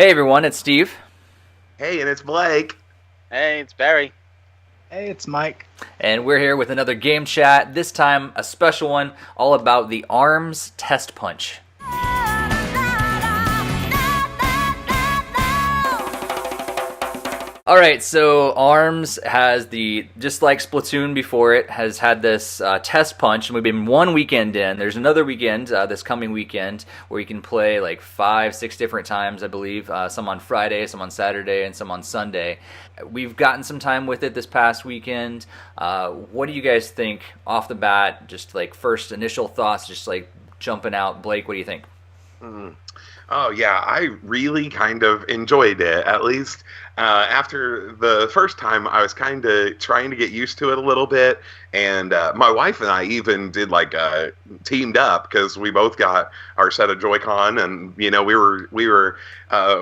Hey everyone, it's Steve. Hey, and it's Blake. Hey, it's Barry. Hey, it's Mike. And we're here with another game chat, this time a special one all about the ARMS Testpunch. Alright, so ARMS has just like Splatoon before it, has had this test punch, and we've been one weekend in. There's another weekend, this coming weekend, where you can play like 5-6 different times, I believe. Some on Friday, some on Saturday, and some on Sunday. We've gotten some time with it this past weekend. What do you guys think off the bat? Just like first initial thoughts, just like jumping out. Blake, what do you think? Oh, yeah, I really kind of enjoyed it. At least after the first time, I was kind of trying to get used to it a little bit. And my wife and I even did teamed up because we both got our set of Joy-Con, and we were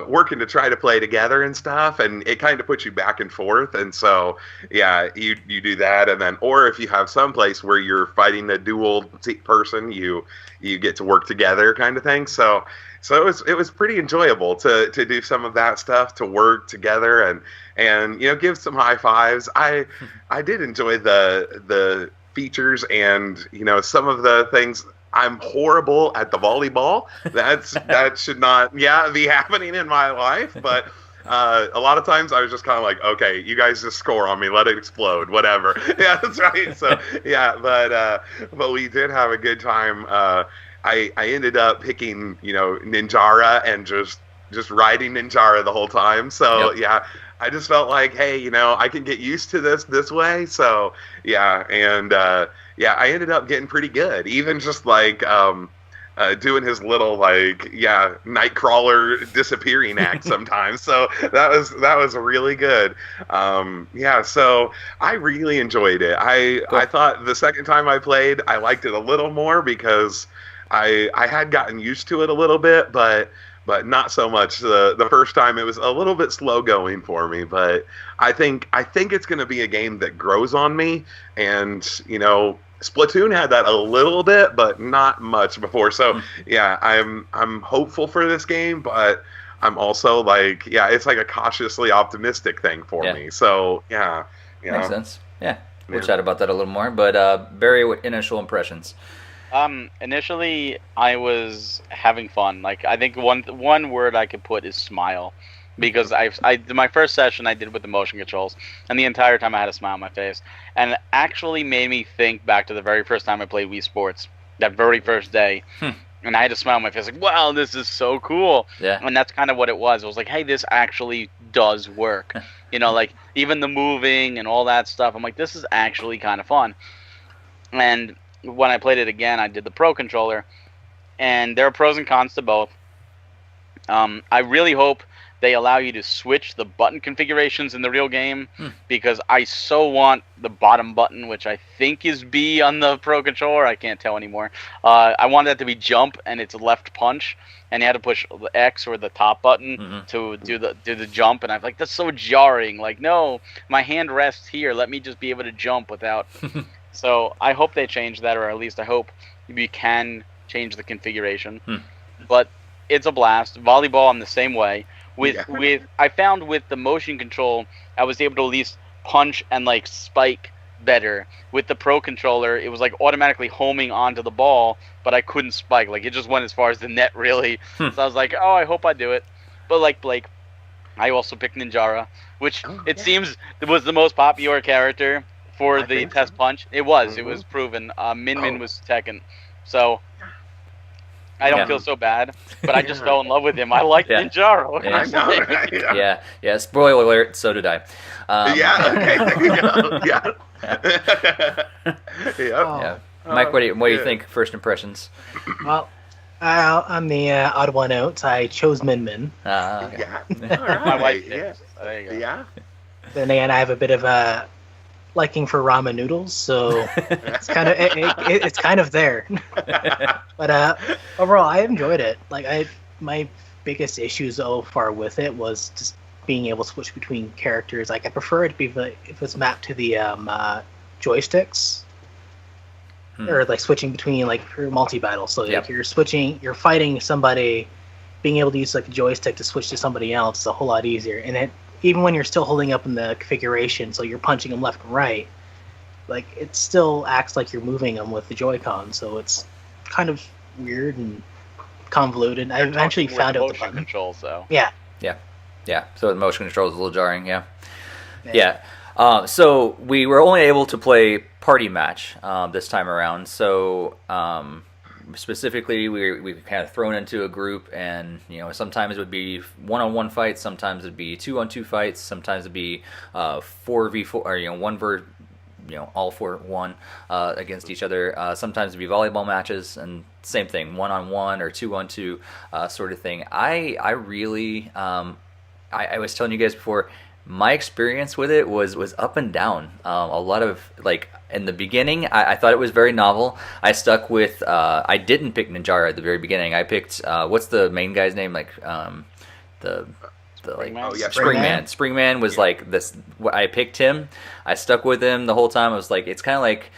working to try to play together and stuff. And it kind of puts you back and forth. And so yeah, you do that, and then or if you have some place where you're fighting a dual person, you get to work together, kind of thing. So it was pretty enjoyable to do some of that stuff, to work together and give some high fives. I did enjoy the features and some of the things. I'm horrible at the volleyball. That should not be happening in my life, but a lot of times I was just kind of like, okay, you guys just score on me, let it explode, whatever. Yeah, that's right. So yeah, but we did have a good time. I ended up picking, Ninjara and just riding Ninjara the whole time. So yeah, I just felt like, hey, I can get used to this way. So yeah, and I ended up getting pretty good. Even just doing his little Nightcrawler disappearing act sometimes. So that was really good. So I really enjoyed it. I thought the second time I played, I liked it a little more because I had gotten used to it a little bit, but not so much. The first time it was a little bit slow going for me, but I think it's going to be a game that grows on me. And Splatoon had that a little bit, but not much before. So yeah, I'm hopeful for this game, but I'm also it's like a cautiously optimistic thing for me. So yeah, makes sense. Yeah, we'll chat about that a little more. But Barry, what initial impressions? Initially, I was having fun. I think one word I could put is smile, because my first session I did with the motion controls, and the entire time I had a smile on my face, and it actually made me think back to the very first time I played Wii Sports, that very first day, and I had a smile on my face, like, wow, this is so cool. Yeah. And that's kind of what it was. It was like, hey, this actually does work. Even the moving and all that stuff, I'm like, this is actually kind of fun. And when I played it again, I did the Pro Controller, and there are pros and cons to both. I really hope they allow you to switch the button configurations in the real game, because I so want the bottom button, which I think is B on the Pro Controller. I can't tell anymore. I want that to be jump, and it's left punch, and you had to push the X or the top button to do the jump, and I'm like, that's so jarring. Like, no, my hand rests here. Let me just be able to jump without... So I hope they change that, or at least I hope you can change the configuration. But it's a blast. Volleyball, I'm the same way. I found with the motion control, I was able to at least punch and spike better. With the Pro Controller, it was automatically homing onto the ball, but I couldn't spike. It just went as far as the net, really. So I was like, oh, I hope I do it. But like Blake, I also picked Ninjara, which seems was the most popular character for the test punch. It was. It was proven. Min was second. So I don't feel so bad, but I just fell in love with him. I like Ninjaro. Yeah. I know, right? Yeah. Spoiler alert. So did I. Okay. There you go. Yeah. Mike, what do you think? First impressions? Well, I'm the odd one out. I chose Min Min. Okay. Yeah. All right. My wife did. Yeah. There you go. Yeah. Then again, I have a bit of a liking for ramen noodles, so it's kind of there. But overall, I enjoyed it. My biggest issue so far with it was just being able to switch between characters. I prefer it to be if it's mapped to the joysticks, or switching between for multi-battle. So you're fighting somebody, being able to use like a joystick to switch to somebody else is a whole lot easier. And it even when you're still holding up in the configuration, so you're punching them left and right, like it still acts like you're moving them with the Joy-Con. So it's kind of weird and convoluted. I eventually found out the motion button. controls, though. Yeah. So the motion control is a little jarring. Yeah. So we were only able to play party match this time around. So specifically, we kind of thrown into a group, and sometimes it would be 1-on-1 fights, sometimes it'd be 2-on-2 fights, sometimes it'd be 4v4 or all for one against each other. Sometimes it'd be volleyball matches, and same thing, 1-on-1 or 2-on-2 sort of thing. I really I was telling you guys before, my experience with it was up and down. A lot of, like, in the beginning, I thought it was very novel. I stuck with, I didn't pick Ninjara at the very beginning. I picked, what's the main guy's name? Like, Springman. Springman was like this. I picked him. I stuck with him the whole time. I was like, it's kind of like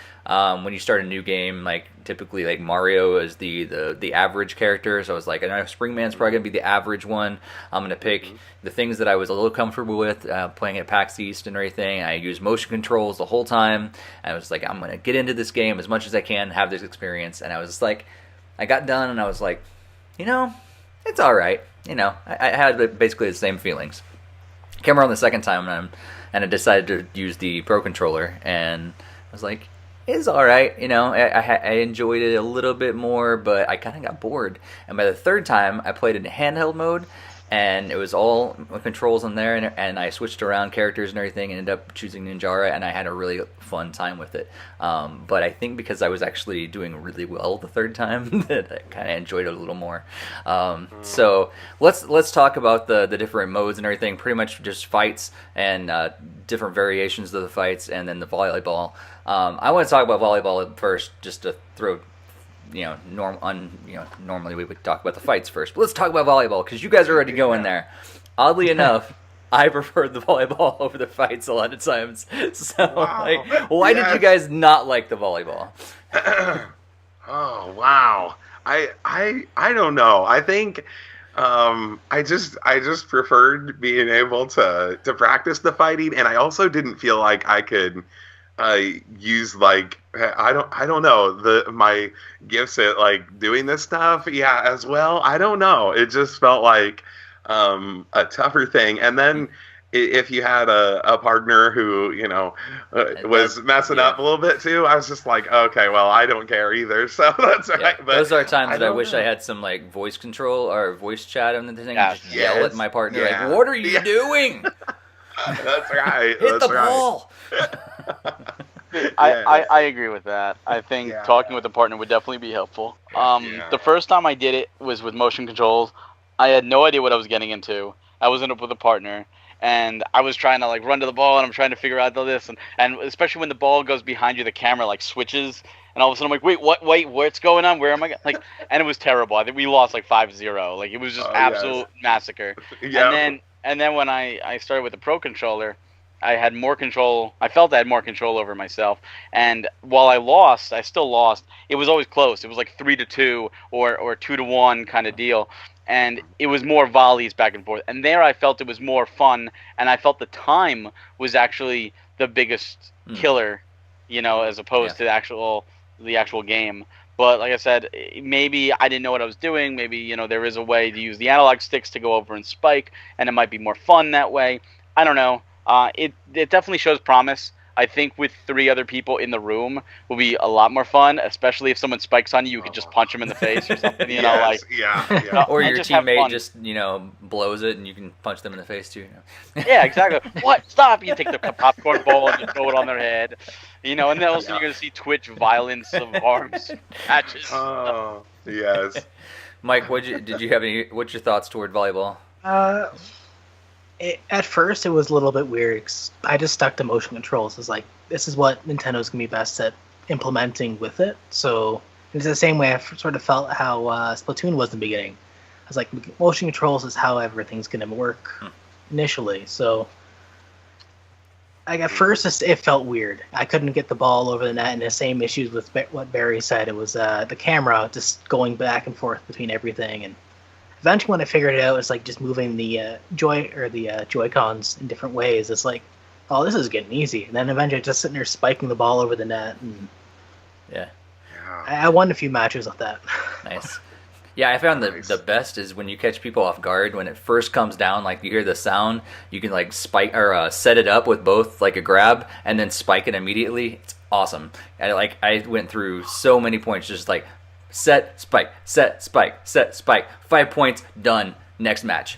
when you start a new game, like typically like Mario is the average character. So I was like, I know Springman's probably gonna be the average one. I'm gonna pick the things that I was a little comfortable with playing at PAX East and everything. I used motion controls the whole time. And I was like, I'm gonna get into this game as much as I can, have this experience. And I was just like, I got done and I was like, it's all right. I had basically the same feelings. Came around the second time and I decided to use the Pro Controller, and I was like, it's all right. I enjoyed it a little bit more, but I kind of got bored. And by the third time, I played in handheld mode, and it was all controls on there, and I switched around characters and everything, and ended up choosing Ninjara, and I had a really fun time with it. But I think because I was actually doing really well the third time, that I kind of enjoyed it a little more. So let's talk about the different modes and everything. Pretty much just fights and different variations of the fights, and then the volleyball. I want to talk about volleyball first, just to throw. Normally we would talk about the fights first, but let's talk about volleyball because you guys are already going there. Oddly enough, I prefer the volleyball over the fights a lot of times. So, why did you guys not like the volleyball? Oh wow, I don't know. I think I just preferred being able to practice the fighting, and I also didn't feel like I could use like I don't know my gifts at like doing this stuff as well. I don't know, it just felt like a tougher thing. And then if you had a partner who was messing up a little bit too, I was just like, okay, well, I don't care either, so that's right. But those are times that I wish I had some like voice control or voice chat on the thing and just yell at my partner like, what are you doing? That's right. Hit the ball. I agree with that. I think talking with a partner would definitely be helpful. The first time I did it was with motion controls. I had no idea what I was getting into. I was in it with a partner, and I was trying to like run to the ball, and I'm trying to figure out all this, and especially when the ball goes behind you, the camera like switches, and all of a sudden I'm like, wait, what's going on? Where am I? Like, and it was terrible. I think we lost like 5-0. Like, it was just absolute massacre. And then when I started with the Pro Controller, I had more control. I felt I had more control over myself. And while I still lost. It was always close. It was like 3-2 or 2-1 kind of deal. And it was more volleys back and forth. And there I felt it was more fun. And I felt the time was actually the biggest killer, as opposed to the actual game. But like I said, maybe I didn't know what I was doing. Maybe, there is a way to use the analog sticks to go over and spike, and it might be more fun that way. I don't know. It definitely shows promise. I think with 3 other people in the room will be a lot more fun, especially if someone spikes on you, you could just punch them in the face or something, or your teammate just, blows it and you can punch them in the face too. Yeah, exactly. What? Stop! You take the popcorn bowl and you throw it on their head. And then also you're going to see Twitch violence of ARMS matches. Oh, yes. Mike, what's your thoughts toward volleyball? At first, it was a little bit weird. 'Cause I just stuck to motion controls. It's like, this is what Nintendo's going to be best at implementing with it. So it's the same way I sort of felt how Splatoon was in the beginning. I was like, motion controls is how everything's going to work initially. So at first, it felt weird. I couldn't get the ball over the net, and the same issues with what Barry said. It was the camera just going back and forth between everything. And eventually when I figured it out, it's like just moving the Joy-Cons in different ways. It's like, oh, this is getting easy. And then eventually just sitting there spiking the ball over the net. And Yeah. I won a few matches with that. Nice. Yeah, I found Nice. the best is when you catch people off guard when it first comes down. Like you hear the sound, you can like spike or set it up with both like a grab and then spike it immediately. It's awesome. I went through so many points just like set spike, set spike, set spike. 5 points done. Next match.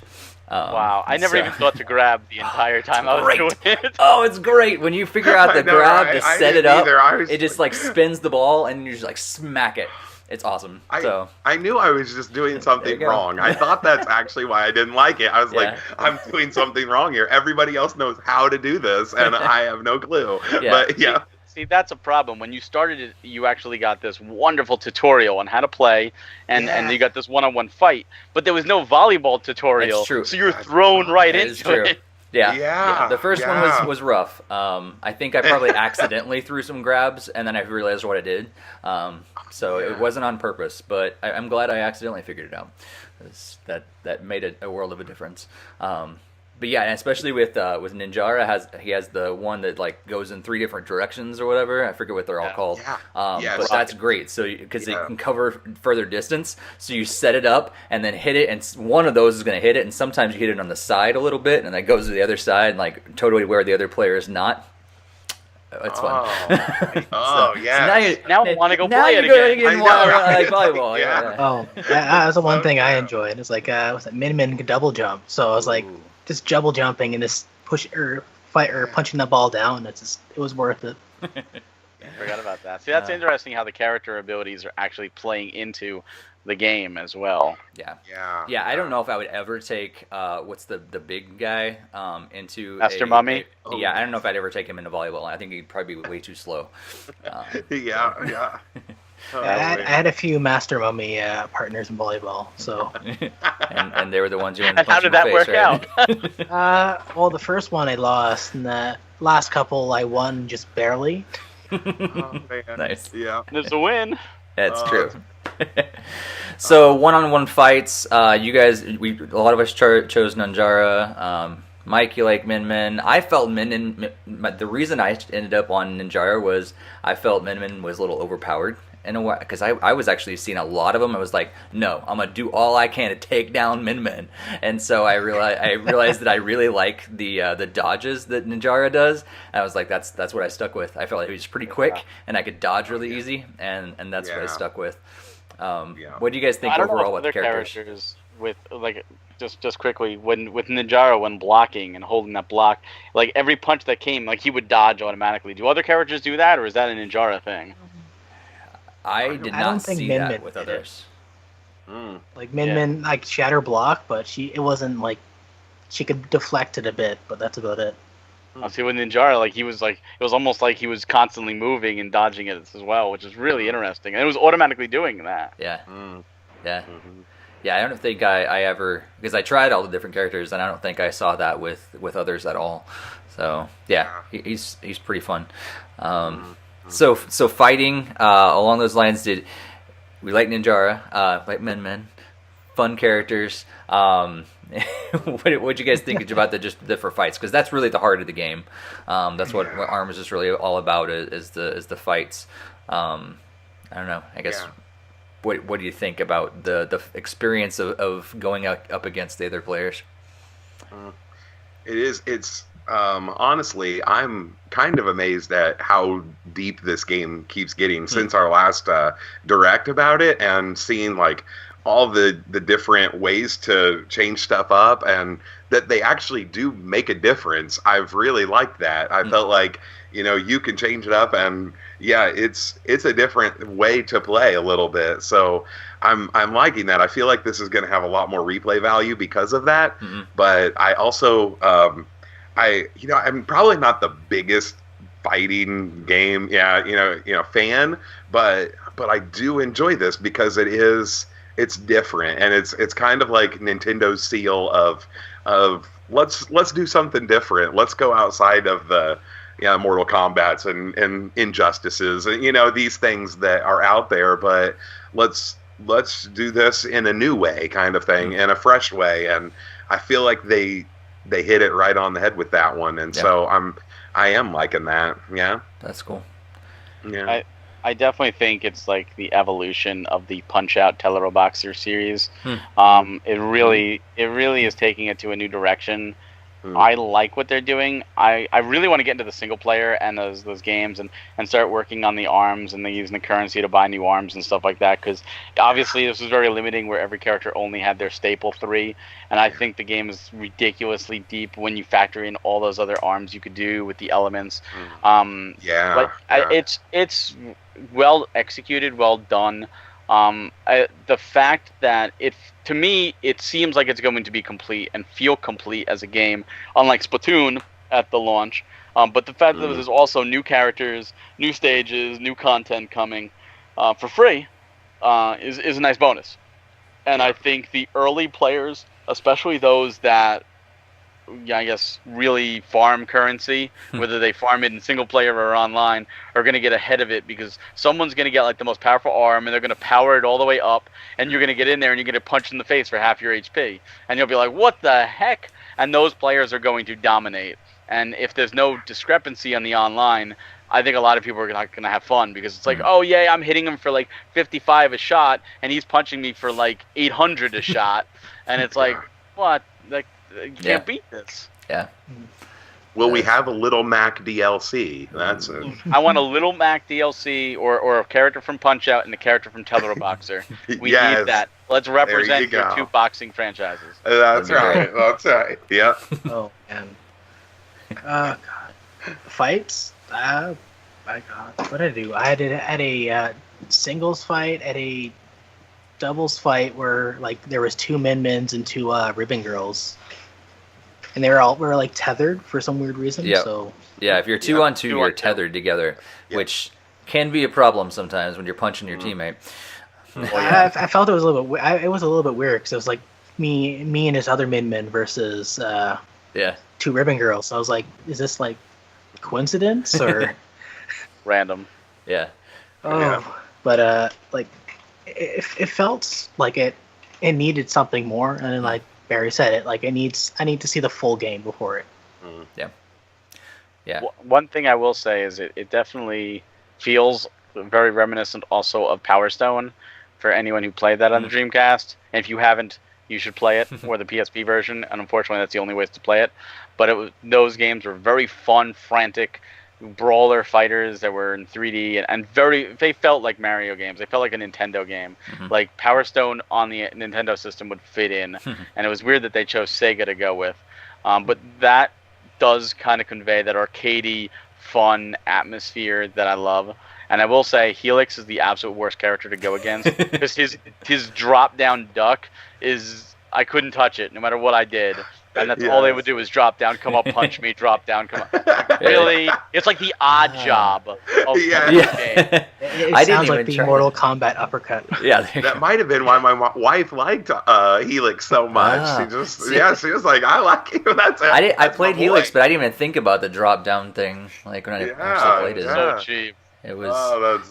Wow, I never so- even thought to grab the entire time I was great. doing it. Oh, it's great when you figure out the I know, grab right? to I set it didn't up. either. I was It just like spins the ball and you just like smack it. It's awesome. So I knew I was just doing something go. wrong. I thought that's actually why I didn't like it. I was like, Yeah. I'm doing something wrong here. Everybody else knows how to do this, and I have no clue. Yeah. But yeah, See, that's a problem. When you started it, you actually got this wonderful tutorial on how to play, and you got this one-on-one fight. But there was no volleyball tutorial, That's true. so you were thrown right that into is true. it. Yeah. Yeah, The first one yeah. was rough. I think I probably accidentally threw some grabs and then I realized what I did. So Yeah. it wasn't on purpose, but I'm glad I accidentally figured it out. That made a world of a difference. But yeah, and especially with Ninjara, he has the one that like goes in 3 different directions or whatever. I forget what they're all Yeah. called. Yeah. Yes. But that's great. So because Yeah. it can cover further distance, so you set it up and then hit it, and one of those is going to hit it, and sometimes you hit it on the side a little bit, and that goes to the other side, like totally where the other player is not. It's fun. Oh, yes. Now I wanna go now play you're it going again. again I while know, I like right? volleyball. Yeah. Yeah. Oh, that's the one So thing I true. enjoyed. It's like was it Min could double jump, so I was like Ooh. just double jumping and just push or fight or punching the ball down. It was worth it. I forgot about that. See, that's interesting how the character abilities are actually playing into the game as well. Yeah. Yeah. Yeah, I don't know if I would ever take what's the big guy into Master Mummy? Yeah, I don't know if I'd ever take him into volleyball. I think he'd probably be way too slow. Yeah. Oh, I had a few Master Mummy partners in volleyball, so and they were the ones who And how did that work out? well, the first one I lost, and the last couple I won just barely. oh, man. Nice. Yeah. There's a win. That's Oh, true. So one-on-one fights. You guys, a lot of us chose Ninjara. Mike, you like Min Min. I felt the reason I ended up on Ninjara was I felt Min Min was a little overpowered in a way, because I was actually seeing a lot of them. I was like, no, I'm gonna do all I can to take down Min Min, and so I realized that I really like the dodges that Ninjara does. And I was like, that's what I stuck with. I felt like he was pretty quick and I could dodge really easy, and that's what I Yeah. stuck with. Yeah. What do you guys think I don't know overall if about the other characters? with like just quickly with Ninjara when blocking and holding that block, like every punch that came, like he would dodge automatically. Do other characters do that, or is that a Ninjara thing? I did I not don't think see Min that Min with did it. others. Mm. Like Min Yeah. Min, like shatter block, but it wasn't like she could deflect it a bit, but that's about it. I see with Ninjara, like it was almost like he was constantly moving and dodging it as well, which is really interesting. And it was automatically doing that. Yeah, Mm. yeah, Mhm. yeah. I don't think I ever, because I tried all the different characters and I don't think I saw that with others at all. So yeah, he's pretty fun. So fighting along those lines, did we like Ninjara? Like Min, fun characters. What'd you guys think about the for fights? Because that's really the heart of the game. That's what ARMS is really all about is the fights. I don't know. I guess. Yeah. What do you think about the experience of going up against the other players? It's honestly, I'm kind of amazed at how deep this game keeps getting since our last direct about it, and seeing like all the different ways to change stuff up, and that they actually do make a difference. I've really liked that. I felt like, you can change it up, and yeah, it's a different way to play a little bit. So I'm liking that. I feel like this is going to have a lot more replay value because of that. Mm-hmm. But I also I'm probably not the biggest fighting game fan, but I do enjoy this because it's different, and it's kind of like Nintendo's seal of let's do something different. Let's go outside of the Mortal Kombats and Injustices and these things that are out there, but let's let's do this in a new way, kind of thing, in a fresh way, and I feel like they hit it right on the head with that one, and so I am liking that. Yeah, that's cool. Yeah, I definitely think it's like the evolution of the Punch-Out Teleroboxer series. It really is taking it to a new direction. I like what they're doing. I really want to get into the single player and those games and start working on the arms and using the currency to buy new arms and stuff like that, because obviously this was very limiting where every character only had their staple 3, and I think the game is ridiculously deep when you factor in all those other arms you could do with the elements. It's well executed, well done. The fact that to me, it seems like it's going to be complete and feel complete as a game, unlike Splatoon at the launch. But the fact that there's also new characters, new stages, new content coming for free is a nice bonus. And I think the early players, especially those that, I guess, really farm currency, whether they farm it in single player or online, are going to get ahead of it, because someone's going to get like the most powerful arm and they're going to power it all the way up, and you're going to get in there and you're going to punch in the face for half your HP, and you'll be like, what the heck? And those players are going to dominate. And if there's no discrepancy on the online, I think a lot of people are not going to have fun, because it's like, oh yeah, I'm hitting him for like 55 a shot and he's punching me for like 800 a shot, and it's like, what? Like, you can't beat this. Yeah. Will we have a Little Mac DLC? That's it. I want a Little Mac DLC or a character from Punch-Out and a character from Teleroboxer. We need that. Let's represent your 2 boxing franchises. That's right. That's right. Yeah. Oh, man. God. Fights? My God. What did I do? I had a singles fight, at a doubles fight where like there was 2 Min-Mins and 2 Ribbon Girls. And were like tethered for some weird reason. Yeah. So if you're 2 on 2, you're tethered together, which can be a problem sometimes when you're punching your teammate. I felt it was a little bit. It was a little bit weird, because it was like me and his other Min-Min versus 2 Ribbon Girls. So I was like, is this like coincidence or random? Yeah. But like it felt like it needed something more, and then like Barry said it, like I need to see the full game before it. Yeah. One thing I will say is it definitely feels very reminiscent also of Power Stone, for anyone who played that on the Dreamcast. And if you haven't, you should play it, or the PSP version. And unfortunately, that's the only way to play it. But those games were very fun, frantic brawler fighters that were in 3D and they felt like Mario games. They felt like a Nintendo game. Like Power Stone on the Nintendo system would fit in, and it was weird that they chose Sega to go with. But that does kind of convey that arcadey, fun atmosphere that I love. And I will say, Helix is the absolute worst character to go against, because his drop down duck is, I couldn't touch it no matter what I did. And that's all they would do is drop down, come up, punch me, drop down, come up. Really? It's like the odd job of the game. It sounds like the Mortal Kombat uppercut. Yeah. That might have been why my wife liked Helix so much. She was like, I like him. I played Helix, but I didn't even think about the drop down thing. Like when I actually played it. So cheap. It was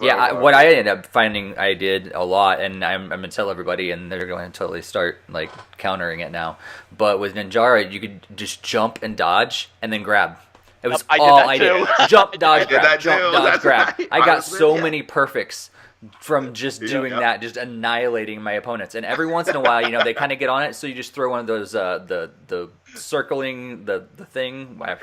what I ended up finding I did a lot, and I'm gonna tell everybody, and they're going to totally start like countering it now. But with Ninjara, you could just jump and dodge and then grab. It was all I did. Jump, dodge, grab. Jump, dodge, grab. Right. I got so many perfects from just doing that, just annihilating my opponents. And every once in a while, they kind of get on it, so you just throw one of those the circling the thing. I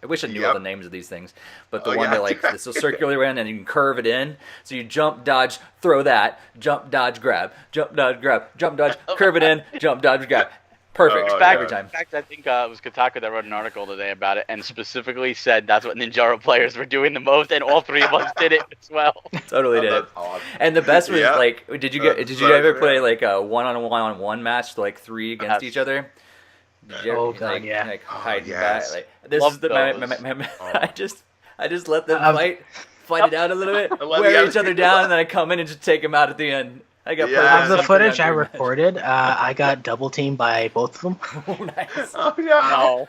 wish I knew all the names of these things, but the one that like it's a circular one, and you can curve it in. So you jump, dodge, throw that, jump, dodge, grab, jump, dodge, grab, jump, dodge, curve it in, jump, dodge, grab. Perfect. Every time. In fact, I think it was Kotaku that wrote an article today about it, and specifically said that's what Ninjara players were doing the most, and all 3 of us did it as well. Totally did it. Awesome. And the best was like, did you ever play like a 1-on-1 match, like 3 against each other? Did you ever, like hide back? Like, this is the I just let them fight it out a little bit, wear each other down, and then I come in and just take them out at the end. I got of the footage I recorded, I got double teamed by both of them. Oh, nice. Oh, no.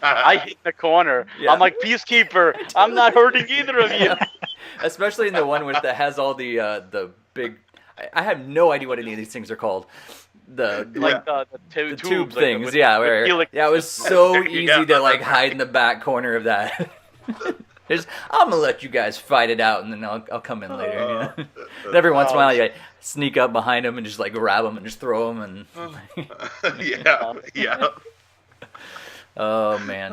I hit the corner. Yeah. I'm like, Peacekeeper, I'm not hurting either of you. Especially in the one that has all the big... I have no idea what any of these things are called. The tube tube like things, yeah. It was so easy to like hide in the back corner of that. I'm gonna let you guys fight it out, and then I'll come in later. You know? And every once in a while, you like, sneak up behind them and just like grab them and just throw them, and yeah. Oh man!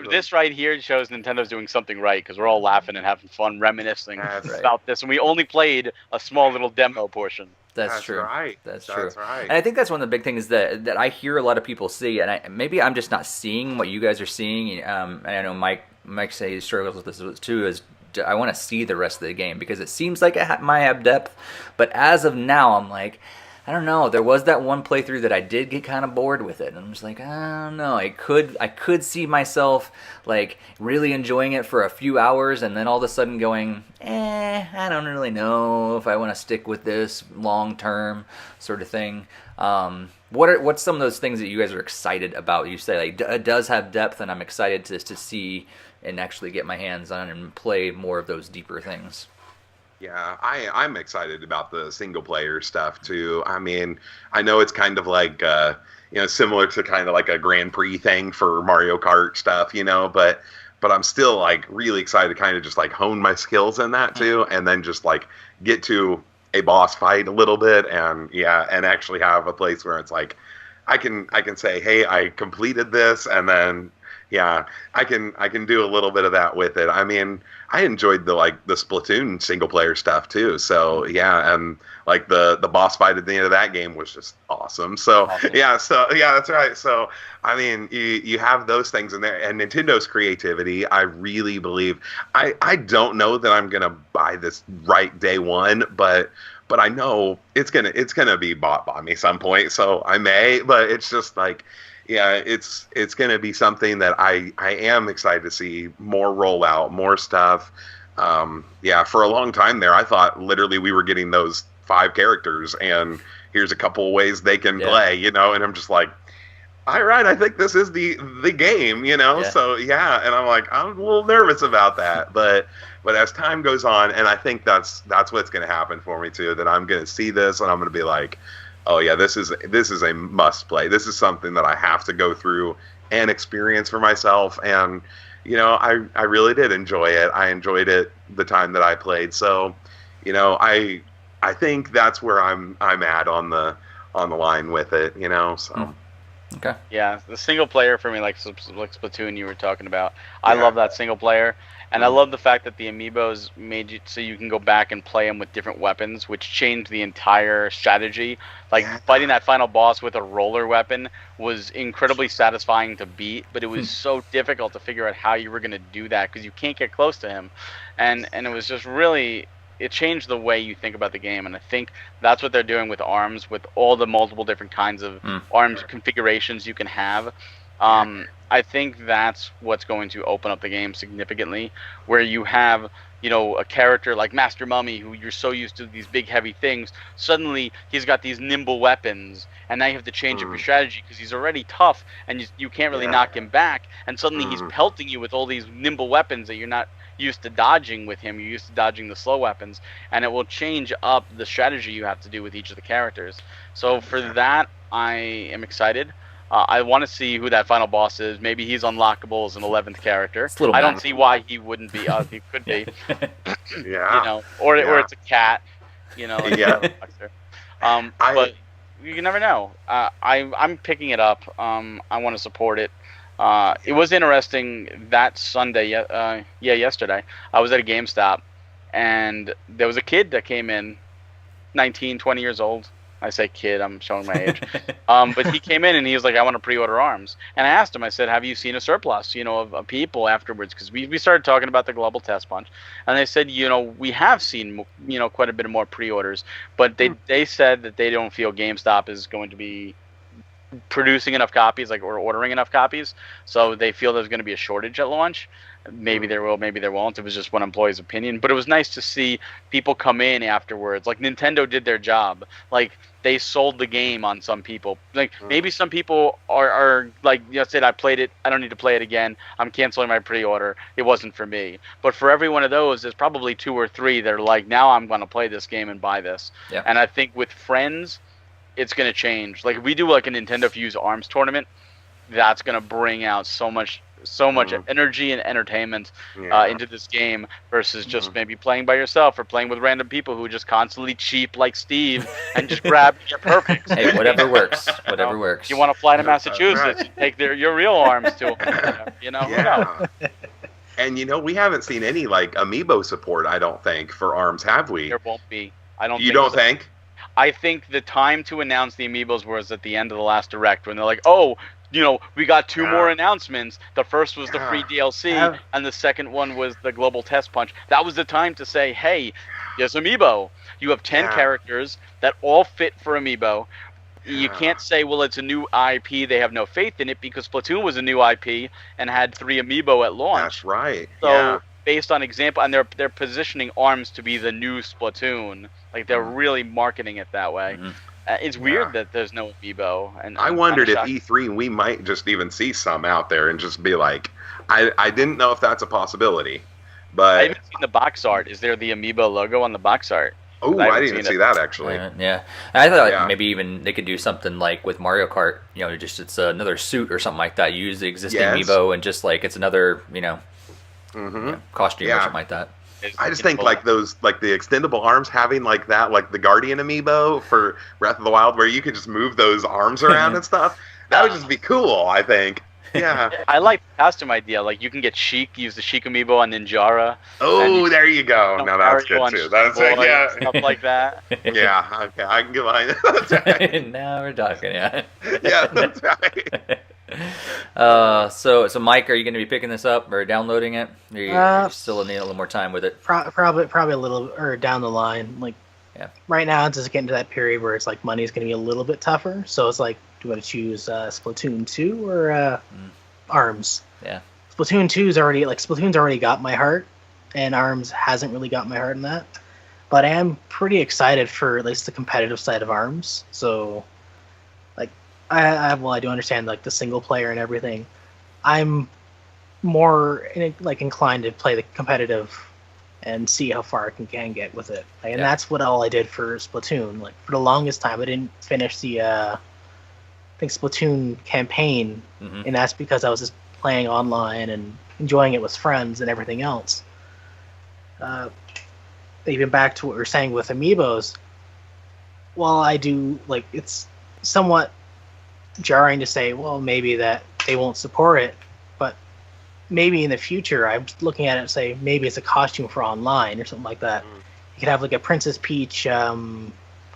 This right here shows Nintendo's doing something right because we're all laughing and having fun, reminiscing about this, and we only played a small little demo portion. That's true. Right. That's true. Right. And I think that's one of the big things that I hear a lot of people see, and maybe I'm just not seeing what you guys are seeing. And I know Mike say he struggles with this too. Is I want to see the rest of the game because it seems like it might have depth, but as of now, I'm like, I don't know. There was that one playthrough that I did get kind of bored with it, and I'm just like, I don't know. I could see myself like really enjoying it for a few hours, and then all of a sudden going, I don't really know if I want to stick with this long term sort of thing. What's some of those things that you guys are excited about? You say like it does have depth, and I'm excited to see and actually get my hands on and play more of those deeper things. Yeah, I'm excited about the single player stuff too. I mean, I know it's kind of like similar to kind of like a Grand Prix thing for Mario Kart stuff, but I'm still like really excited to kind of just like hone my skills in that too, and then just like get to a boss fight a little bit, and actually have a place where it's like I can say, hey, I completed this, and then I can do a little bit of that with it. I mean, I enjoyed the Splatoon single player stuff too. So and like the boss fight at the end of that game was just awesome. So that's right. So I mean, you have those things in there, and Nintendo's creativity. I really believe. I don't know that I'm gonna buy this right day one, but I know it's gonna be bought by me some point. So I may, but it's just like. Yeah, it's going to be something that I am excited to see more rollout, more stuff. For a long time there, I thought literally we were getting those 5 characters, and here's a couple of ways they can play, and I'm just like, all right, I think this is the game, So and I'm like, I'm a little nervous about that, but as time goes on, and I think that's what's going to happen for me too, that I'm going to see this and I'm going to be like, oh yeah, this is a must play. This is something that I have to go through and experience for myself. And I really did enjoy it. I enjoyed it the time that I played. So, I think that's where I'm at on the line with it. So. Okay. Yeah, the single player for me, like Splatoon, you were talking about. I love that single player. And I love the fact that the amiibos made you so you can go back and play them with different weapons, which changed the entire strategy. Like fighting that final boss with a roller weapon was incredibly satisfying to beat, but it was so difficult to figure out how you were going to do that because you can't get close to him. And it was just really, it changed the way you think about the game. And I think that's what they're doing with ARMS, with all the multiple different kinds of ARMS configurations you can have. I think that's what's going to open up the game significantly, where you have, a character like Master Mummy, who you're so used to these big heavy things. Suddenly he's got these nimble weapons, and now you have to change up your strategy because he's already tough, and you can't really knock him back. And suddenly he's pelting you with all these nimble weapons that you're not used to dodging with him. You're used to dodging the slow weapons, and it will change up the strategy you have to do with each of the characters. So for that, I am excited. I want to see who that final boss is. Maybe he's unlockable as an 11th character. I don't see why he wouldn't be. He could be. Or it's a cat. But you never know. I'm picking it up. I want to support it. It was interesting that Sunday. Yesterday I was at a GameStop, and there was a kid that came in, 19, 20 years old. I say kid, I'm showing my age. But he came in and he was like, I want to pre-order ARMS. And I asked him, I said, have you seen a surplus, of people afterwards? Because we started talking about the Global Testpunch. And they said, we have seen, quite a bit of more pre-orders. But they said that they don't feel GameStop is going to be producing enough copies, or ordering enough copies. So they feel there's going to be a shortage at launch. Maybe there will, maybe there won't. It was just one employee's opinion. But it was nice to see people come in afterwards. Like, Nintendo did their job. Like, they sold the game on some people. Like, maybe some people are like, said, I played it, I don't need to play it again. I'm canceling my pre-order. It wasn't for me. But for every one of those, there's probably 2 or 3 that are like, now I'm going to play this game and buy this. Yeah. And I think with friends, it's going to change. Like, if we do like a NintendoFuse ARMS tournament, that's going to bring out so much energy and entertainment into this game versus just maybe playing by yourself or playing with random people who just constantly cheap like Steve and just grab your perfect. Hey, whatever works. Whatever works. You want to fly to Massachusetts, you take your real ARMS to who knows? Yeah. And we haven't seen any like amiibo support, I don't think, for ARMS, have we? There won't be. I don't. You don't think? I think the time to announce the amiibos was at the end of the last direct when they're like, oh, we got 2 more announcements. The first was the free DLC, and the second one was the Global Testpunch. That was the time to say, hey, there's amiibo. You have 10 characters that all fit for amiibo. You can't say, well, it's a new IP. They have no faith in it because Splatoon was a new IP and had 3 amiibo at launch. That's right. So based on example, and they're positioning ARMS to be the new Splatoon. Like, they're really marketing it that way. Mm-hmm. It's weird that there's no amiibo. And I wondered if E3 we might just even see some out there and just be like, I didn't know if that's a possibility, but I haven't seen the box art. Is there the amiibo logo on the box art? Oh, I didn't even see that actually. Yeah, I thought maybe even they could do something like with Mario Kart. Just it's another suit or something like that. You use the existing amiibo and just like it's another costume or something like that. I just think like those, like the extendable arms having like that, like the Guardian amiibo for Breath of the Wild, where you could just move those arms around and stuff. That would just be cool, I think. Yeah. I like the costume idea. Like, you can get Sheik, use the Sheik amiibo on Ninjara. Oh, there you go. No, that's good too. That's stuff like that. Yeah, okay, I can get behind that. That's right. Now we're talking, yeah. Yeah, that's right. So Mike, are you going to be picking this up or downloading it? Or you still need a little more time with it? Probably a little, or down the line. Like, right now it's just getting to that period where it's like money's going to be a little bit tougher. So it's like, do you want to choose Splatoon 2 or ARMS? Yeah. Splatoon's already got my heart, and ARMS hasn't really got my heart in that. But I am pretty excited for at least the competitive side of ARMS. So, like, I do understand like the single player and everything. I'm more inclined to play the competitive and see how far I can get with it. And that's what all I did for Splatoon. Like, for the longest time, I didn't finish the I think Splatoon campaign, and that's because I was just playing online and enjoying it with friends and everything else. Even back to what we were saying with amiibos, while I do, like, it's somewhat jarring to say, well, maybe that they won't support it, but maybe in the future, I'm looking at it and say, maybe it's a costume for online or something like that. You could have like a Princess Peach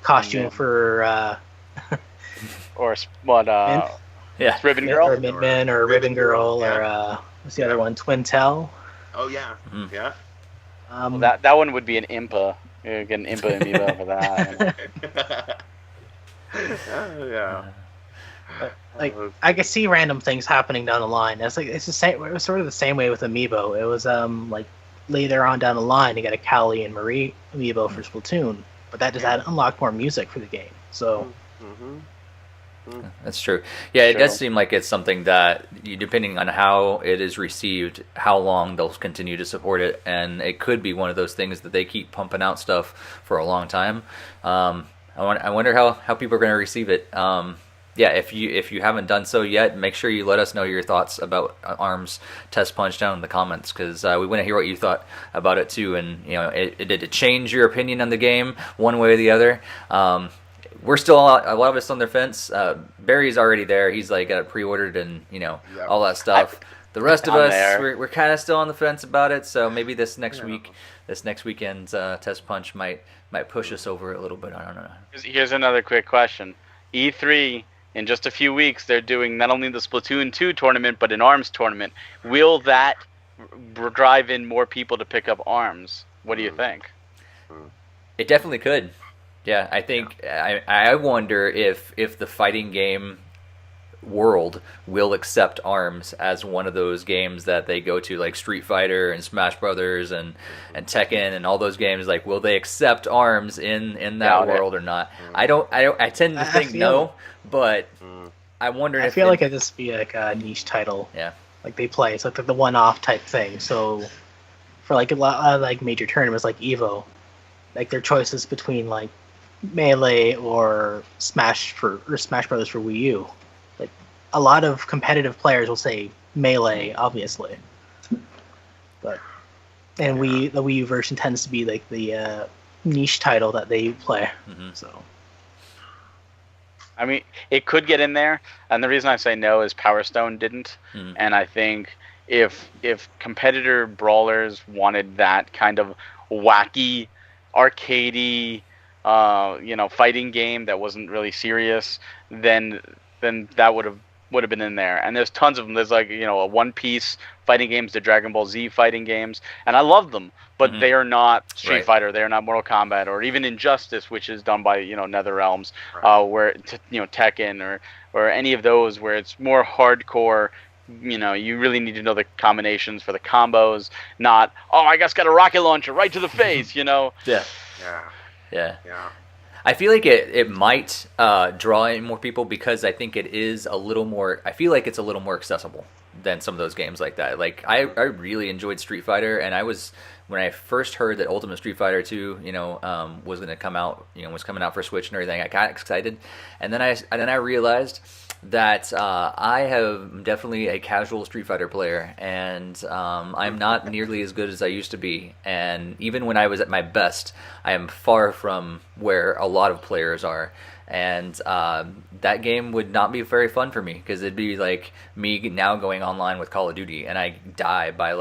costume for... or what? Ribbon Girl, or Midman, or Ribbon Girl, or what's the other one? Twintel. Oh yeah, yeah. Well, that one would be an Impa. You get an Impa amiibo for that. Oh yeah. Like, I could see random things happening down the line. It's the same. It was sort of the same way with amiibo. It was like later on down the line, you got a Callie and Marie amiibo for Splatoon, but that just had unlocked more music for the game. So. That's true. Yeah, it does seem like it's something that, depending on how it is received, how long they'll continue to support it, and it could be one of those things that they keep pumping out stuff for a long time. I wonder how people are going to receive it. If you haven't done so yet, make sure you let us know your thoughts about ARMS Testpunch down in the comments, because we want to hear what you thought about it too. And did it change your opinion on the game one way or the other? We're still a lot of us on the fence. Barry's already there. He's like got it pre-ordered and all that stuff. The rest of us, we're kind of still on the fence about it. So maybe this next weekend's Test Punch might push us over a little bit. I don't know. Here's another quick question. E3, in just a few weeks, they're doing not only the Splatoon 2 tournament but an ARMS tournament. Will that drive in more people to pick up ARMS? What do you think? It definitely could. Yeah, I think I wonder if the fighting game world will accept ARMS as one of those games that they go to, like Street Fighter and Smash Brothers and Tekken and all those games. Like, will they accept ARMS in that world or not? I tend to think no, but I wonder. I feel like it just be like a niche title. Yeah, like they play. It's like the one-off type thing. So for like a lot of like major tournaments like Evo, like their choices between like Melee or Smash Brothers for Wii U. Like a lot of competitive players will say Melee, obviously, but the Wii U version tends to be like the niche title that they play. So I mean, it could get in there, and the reason I say no is Power Stone didn't, and I think if competitor brawlers wanted that kind of wacky, arcadey, fighting game that wasn't really serious, then that would have been in there. And there's tons of them. There's like a One Piece fighting games, the Dragon Ball Z fighting games, and I love them, but they are not Street Fighter, they are not Mortal Kombat, or even Injustice, which is done by NetherRealms, where Tekken or any of those where it's more hardcore. You really need to know the combinations for the combos, not I just got a rocket launcher right to the face. Yeah. I feel like it might draw in more people because I think it is a little more. I feel like it's a little more accessible than some of those games like that. Like I really enjoyed Street Fighter, and when I first heard that Ultimate Street Fighter 2, was going to come out, was coming out for Switch and everything, I got excited, and then I realized that I am definitely a casual Street Fighter player, and I'm not nearly as good as I used to be. And even when I was at my best, I am far from where a lot of players are. And that game would not be very fun for me because it'd be like me now going online with Call of Duty, and I die by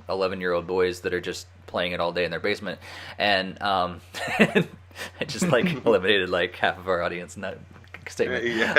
11-year-old boys that are just playing it all day in their basement. And I just eliminated half of our audience in that statement. Yes.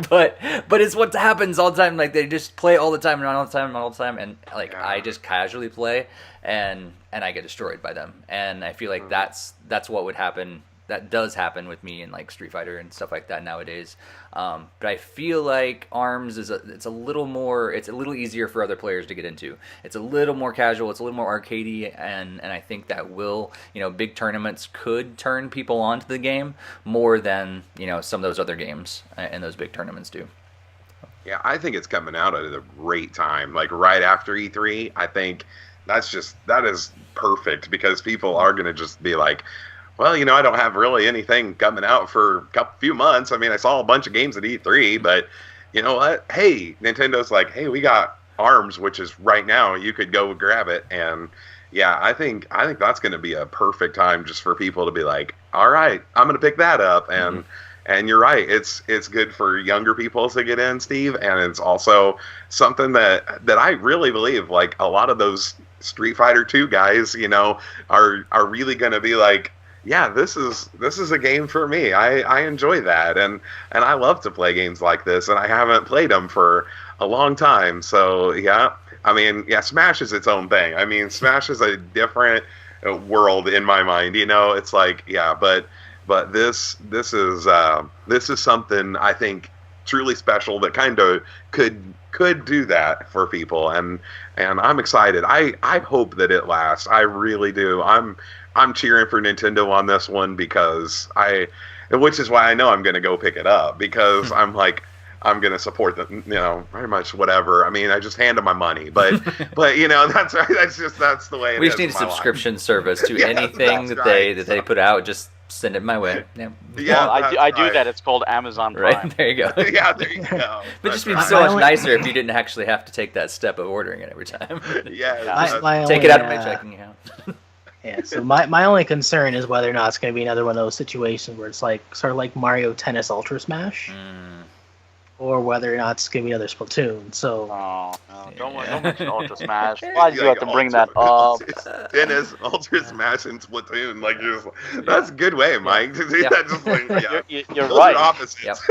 But it's what happens all the time. Like they just play all the time and all the time, and I just casually play, and I get destroyed by them. And I feel like that's what would happen. That does happen with me in Street Fighter and stuff like that nowadays. But I feel like ARMS it's a little easier for other players to get into. It's a little more casual, it's a little more arcadey, and I think that will, big tournaments could turn people onto the game more than, some of those other games and those big tournaments do. Yeah, I think it's coming out at a great time. Right after E3, I think that is perfect because people are going to just be like, well, I don't have really anything coming out for a few months. I mean, I saw a bunch of games at E3, but you know what? Hey, Nintendo's like, hey, we got ARMS, which is right now. You could go grab it. And yeah, I think that's going to be a perfect time just for people to be like, all right, I'm going to pick that up. And you're right. It's good for younger people to get in, Steve. And it's also something that I really believe, a lot of those Street Fighter 2 guys, are really going to be like, yeah, this is a game for me. I enjoy that, and I love to play games like this, and I haven't played them for a long time. So yeah, I mean, yeah, Smash is its own thing. I mean, Smash is a different world in my mind. It's like, yeah, but this is something I think truly special that kind of could do that for people, and I'm excited. I hope that it lasts. I really do. I'm cheering for Nintendo on this one because which is why I know I'm going to go pick it up because I'm going to support them, very much whatever. I mean, I just hand them my money, but that's right. That's the way it is. We just need a subscription service to anything that they put out. Just send it my way. Yeah. Well, I do that. It's called Amazon Prime. Right, there you go. Yeah, there you go. But just be so much nicer if you didn't actually have to take that step of ordering it every time. Yeah. Take it out of my checking account. Yeah, so my only concern is whether or not it's going to be another one of those situations where it's sort of like Mario Tennis Ultra Smash, or whether or not it's going to be another Splatoon. So don't mention Ultra Smash. Why did you have to bring that up? Tennis, Ultra Smash, and Splatoon. That's a good way, Mike. To do that. Just you're right. Opposites.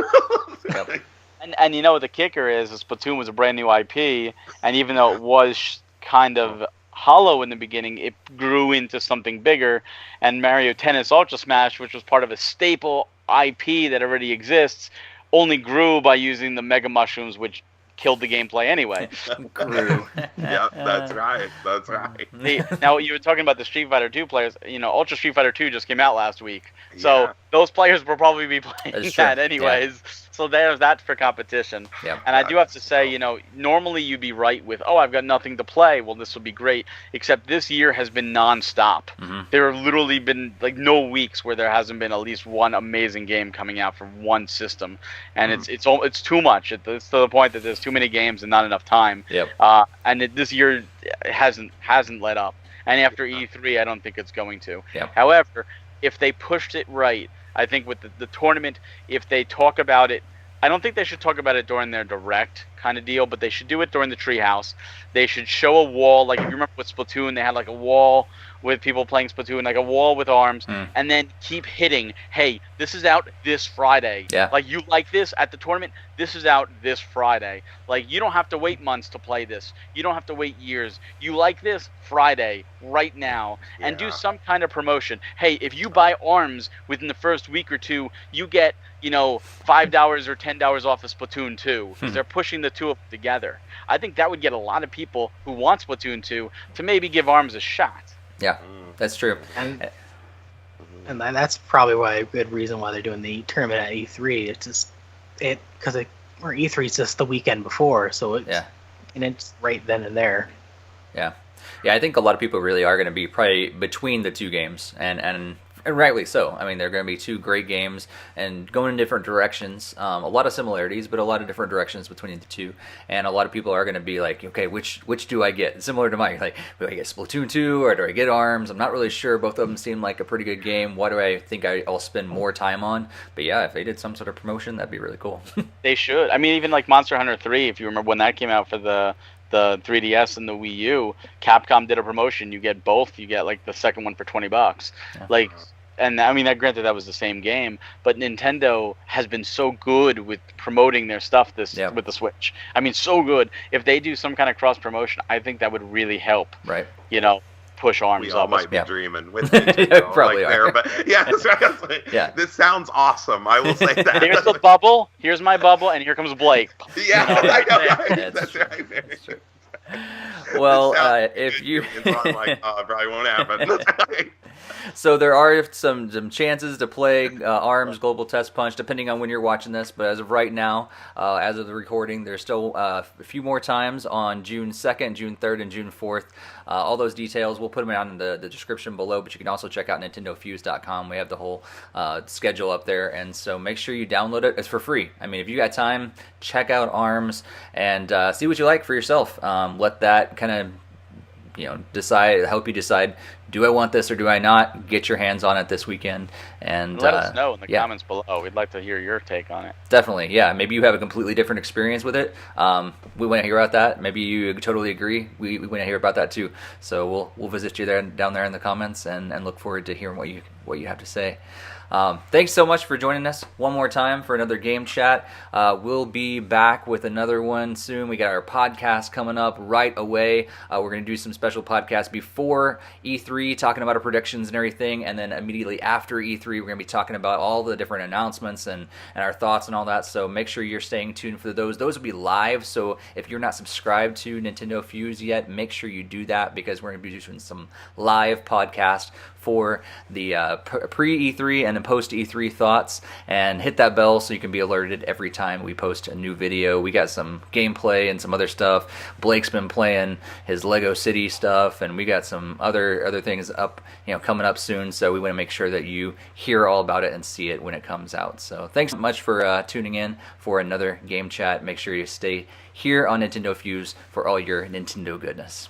Yep. And the kicker is Splatoon was a brand new IP, and even though it was kind of hollow in the beginning, it grew into something bigger, and Mario Tennis Ultra Smash, which was part of a staple IP that already exists, only grew by using the Mega Mushrooms, which killed the gameplay anyway. Grew. Yeah, that's right. That's right. Now, you were talking about the Street Fighter 2 players. Ultra Street Fighter 2 just came out last week. So Yeah. those players will probably be playing That's true. that anyways. So there's that for competition. Yeah. And I do have to say, normally you'd be right with, I've got nothing to play. Well, this would be great. Except this year has been nonstop. Mm-hmm. There have literally been like no weeks where there hasn't been at least one amazing game coming out from one system. And it's too much. It's to the point that there's too many games and not enough time. Yep. And this year hasn't let up. And after E3, I don't think it's going to. Yep. However, if they pushed it right, I think with the tournament, if they talk about it, I don't think they should talk about it during their direct kind of deal, but they should do it during the treehouse. They should show a wall, like if you remember with Splatoon, they had like a wall with people playing Splatoon, like a wall with ARMS, and then keep hitting, hey, this is out this Friday. Yeah. Like, you like this at the tournament, this is out this Friday. Like, you don't have to wait months to play this. You don't have to wait years. You like this Friday, right now, and do some kind of promotion. Hey, if you buy ARMS within the first week or two, you get, $5 or $10 off of Splatoon 2, because they're pushing the two of them together. I think that would get a lot of people who want Splatoon 2 to maybe give ARMS a shot. Yeah, that's true. And that's probably a good reason why they're doing the tournament at E3. It's just because E3 is just the weekend before, so it's right then and there. Yeah, I think a lot of people really are going to be probably between the two games, and rightly so. I mean, they're going to be two great games and going in different directions. A lot of similarities, but a lot of different directions between the two. And a lot of people are going to be like, okay, which do I get? Similar to Mike, like, do I get Splatoon 2 or do I get ARMS? I'm not really sure. Both of them seem like a pretty good game. What do I think I'll spend more time on? But yeah, if they did some sort of promotion, that'd be really cool. They should. I mean, even like Monster Hunter 3, if you remember when that came out for the 3DS and the Wii U, Capcom did a promotion. You get both. You get like the second one for $20. Yeah. Like, and I mean, granted that was the same game, but Nintendo has been so good with promoting their stuff with the Switch. I mean, so good. If they do some kind of cross promotion, I think that would really help. Right. Push ARMS We all up. might be dreaming with Nintendo Probably there, but this sounds awesome. I will say that. Here's the bubble. Here's my bubble, and here comes Blake. Yeah, I know. That's That's true. right. Very true. Well, if you I'm like, it probably won't happen. So there are some chances to play ARMS Global Testpunch, depending on when you're watching this. But as of right now, as of the recording, there's still a few more times on June 2nd, June 3rd, and June 4th. All those details, we'll put them down in the description below, but you can also check out NintendoFuse.com. We have the whole schedule up there, and so make sure you download it. It's for free. I mean, if you got time, check out ARMS and see what you like for yourself. Let that kind of help you decide, do I want this or do I not? Get your hands on it this weekend. And let us know in the comments below. We'd like to hear your take on it. Definitely, yeah. Maybe you have a completely different experience with it. We want to hear about that. Maybe you totally agree. We want to hear about that too. So we'll visit you down there in the comments and look forward to hearing what you have to say. Thanks so much for joining us one more time for another game chat. We'll be back with another one soon. We got our podcast coming up right away. We're going to do some special podcasts before E3, talking about our predictions and everything, and then immediately after E3, we're going to be talking about all the different announcements and our thoughts and all that. So make sure you're staying tuned for those. Those will be live, so if you're not subscribed to Nintendo Fuse yet, make sure you do that, because we're going to be doing some live podcast for the pre-E3 and the post-E3 thoughts, and hit that bell so you can be alerted every time we post a new video. We got some gameplay and some other stuff. Blake's been playing his Lego City stuff, and we got some other things up, coming up soon, so we want to make sure that you hear all about it and see it when it comes out. So thanks so much for tuning in for another game chat. Make sure you stay here on Nintendo Fuse for all your Nintendo goodness.